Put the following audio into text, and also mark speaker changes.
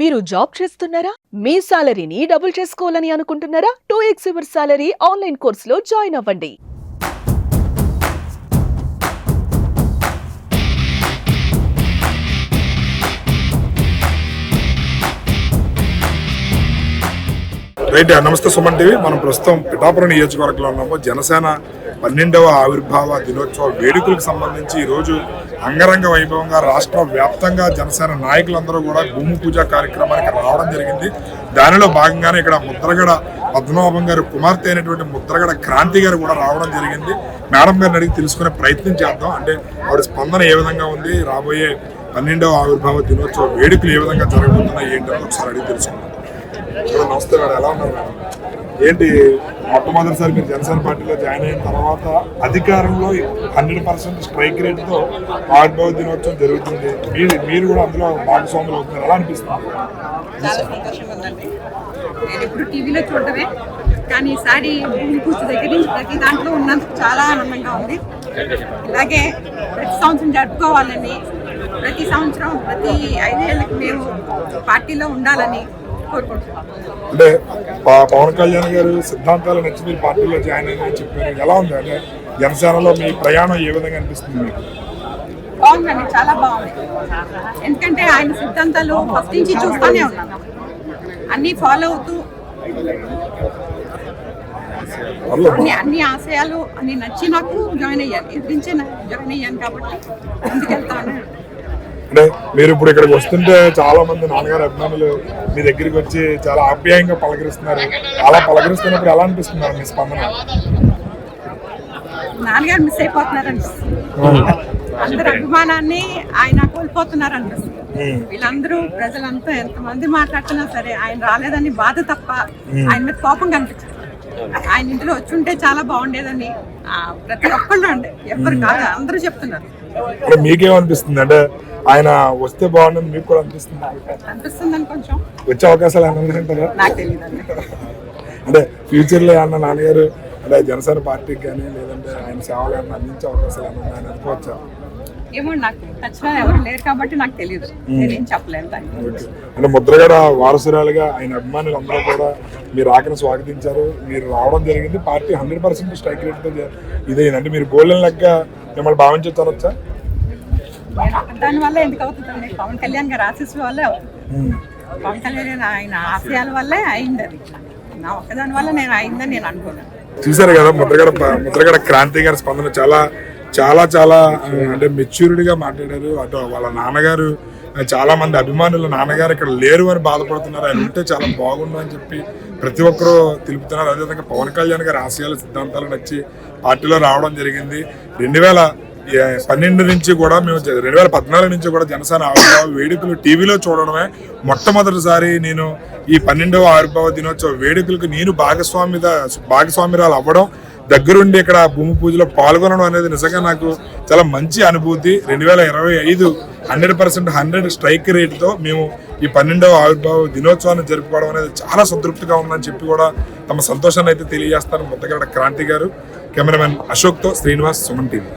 Speaker 1: మీరు జాబ్ చేస్తున్నారా? మీ సాలరీని డబుల్ చేసుకోవాలని అనుకుంటున్నారా? 2x యువర్ సాలరీ ఆన్లైన్ కోర్సులో జాయిన్ అవ్వండి.
Speaker 2: రైట్, నమస్తే సుమన్ టీవీ. మనం ప్రస్తుతం పిఠాపురం నియోజకవర్గంలో ఉన్నాము. జనసేన 12వ ఆవిర్భావ దినోత్సవ వేడుకలకు సంబంధించి ఈరోజు అంగరంగ వైభవంగా రాష్ట్ర వ్యాప్తంగా జనసేన నాయకులందరూ కూడా భూమి పూజ కార్యక్రమానికి రావడం జరిగింది. దానిలో భాగంగానే ఇక్కడ ముద్రగడ పద్మనాభం గారు కుమార్తె అయినటువంటి ముద్రగడ క్రాంతి గారు కూడా రావడం జరిగింది. మేడం గారిని అడిగి తెలుసుకునే ప్రయత్నం చేద్దాం. అంటే ఆవిడ స్పందన ఏ విధంగా ఉంది, రాబోయే 12వ ఆవిర్భావ దినోత్సవ వేడుకలు ఏ విధంగా జరగబోతున్నాయి ఏంటో ఒకసారి అడిగి తెలుసుకుందాం. నమస్తే మేడం, ఎలా ఉన్నారు మేడం? ఏంటి మొట్టమొదటిసారి మీరు జనసేన పార్టీలో జాయిన్ అయిన తర్వాత అధికారంలో 100% స్ట్రైక్ రేట్తో ఆవిర్భావ దినోత్సవం జరుగుతుంది. మీరు కూడా అందులో భాగస్వాములు అవుతున్నారు. ఎలా అనిపిస్తుంది?
Speaker 3: చాలా సంతోషంగా ఉందండి. నేను ఇప్పుడు టీవీలో చూడటమే, కానీ ఈసారి భూమి పూజ దగ్గర నుంచి ప్రతి దాంట్లో ఉన్నందుకు చాలా ఆనందంగా ఉంది. ఇలాగే ప్రతి సంవత్సరం జరుపుకోవాలని, ప్రతి సంవత్సరం ప్రతి 5 ఏళ్ళకి మేము పార్టీలో ఉండాలని కోరుకుంటున్నాం.
Speaker 2: అంటే పవన్ కళ్యాణ్ గారు సిద్ధాంతాలు నచ్చి మీరు పార్టీలో జాయిన్ అయ్యని చెప్పారు. ఎలా ఉంది అంటే జనసేనలో మీ ప్రయాణం ఏ విధంగా అనిపిస్తుంది మీకు?
Speaker 3: బాగుందండి, చాలా బాగుంది. ఎందుకంటే ఆయన సిద్ధాంతాలు ఫస్ట్ నుంచి చూస్తూనే ఉన్నాను, అన్ని ఫాలో అవుతూ అన్ని ఆశయాలు అన్ని నచ్చి నాకు జాయిన్ అయ్యాను. ఎదిరించే జాయిన్ అయ్యాను కాబట్టి ముందుకెళ్తాను.
Speaker 2: అంటే మీరు ఇప్పుడు ఇక్కడికి వస్తుంటే చాలా మంది నాన్నగారు అభిమానులు మీ దగ్గరికి వచ్చి చాలా ఆప్యాయంగా పలకరిస్తున్నారు. అలా పలకరిస్తున్నప్పుడు ఎలా అనిపిస్తున్నారు మీ స్పందన?
Speaker 3: నాన్నగారు మిస్ అయిపోతున్నారు అనిపిస్తుంది. అందరు అభిమానాన్ని ఆయన కోల్పోతున్నారు అనిపిస్తుంది. వీళ్ళందరూ ప్రజలంతా ఎంతమంది మాట్లాడుతున్నా సరే ఆయన రాలేదని బాధ తప్ప ఆయన మీద కోపం కనిపించదు. ఆయన ఇంట్లో వచ్చి ఉంటే చాలా బాగుండేదని ప్రతి ఒక్కళ్ళు అండి, ఎవరు కాదు అందరూ చెప్తున్నారు.
Speaker 2: మీకేమనిపిస్తుంది? అంటే ఆయన వస్తే బాగుండని మీకు కూడా
Speaker 3: అనిపిస్తుందని కొంచెం
Speaker 2: వచ్చే అవకాశాలు ఏమన్నా
Speaker 3: నాకు తెలియదు.
Speaker 2: అంటే ఫ్యూచర్ లో ఏమన్నా నాన్నగారు అంటే జనసేన పార్టీకి కానీ లేదంటే ఆయన సేవలు ఏమన్నా అందించే అవకాశాలు ఏమన్నా ఆయన అనుకోవచ్చా?
Speaker 3: ఏమో, నాకు ఖచ్చితంగా ఎవరు లేరు కాబట్టి నాకు తెలియదు, నేనేం చెప్పలేను.
Speaker 2: అంటే ముద్రగడ వారసురాలుగా ఆయన అభిమానులు అందరూ కూడా మీరు ఆకని స్వాగతించారు. మీరు రావడం జరిగింది. పార్టీ 100% స్ట్రైక్ రేట్తో ఇదేంటంటే మీరు గోల్డెన్ లెక్క మిమ్మల్ని భావించవచ్చా?
Speaker 3: దానివల్ల ఎందుకు అవుతుందండి? పవన్ కళ్యాణ్ గారి ఆశీస్సుల వల్లే అవుతుంది. పవన్ కళ్యాణ్ ఆయన ఆశయాల వల్లే అయింది. అది నా ఒక్కదాని వల్ల నేను అయిందని నేను అనుకున్నాను.
Speaker 2: చూసారు కదా ముద్రగడ క్రాంతి గారి స్పందన చాలా చాలా చాలా అంటే మెచ్యూరిటీగా మాట్లాడారు. అటు వాళ్ళ నాన్నగారు చాలా మంది అభిమానులు నాన్నగారు ఇక్కడ లేరు అని బాధపడుతున్నారు. ఆయన ఉంటే చాలా బాగుండు అని చెప్పి ప్రతి ఒక్కరూ తెలుపుతున్నారు. అదేవిధంగా పవన్ కళ్యాణ్ గారి ఆశయాల సిద్ధాంతాలు నచ్చి పార్టీలో రావడం జరిగింది. 2012 నుంచి కూడా మేము 2014 నుంచి కూడా జనసేన ఆవిర్భావ వేడుకలు టీవీలో చూడడమే మొట్టమొదటిసారి నేను ఈ 12వ ఆవిర్భావ దినోత్సవ వేడుకలకు నేను భాగస్వామ్యురాలు అవ్వడం, దగ్గరుండి ఇక్కడ భూమి పూజలో పాల్గొనడం అనేది నిజంగా నాకు చాలా మంచి అనుభూతి. 2025 100% స్ట్రైక్ రేట్తో మేము ఈ 12వ ఆవిర్భావ దినోత్సవాన్ని జరుపుకోవడం అనేది చాలా సంతృప్తిగా ఉందని చెప్పి కూడా తమ సంతోషాన్ని అయితే తెలియజేస్తారు ముద్రగడ క్రాంతి గారు. కెమెరామెన్ అశోక్తో శ్రీనివాస్, సుమన్ టీవీ.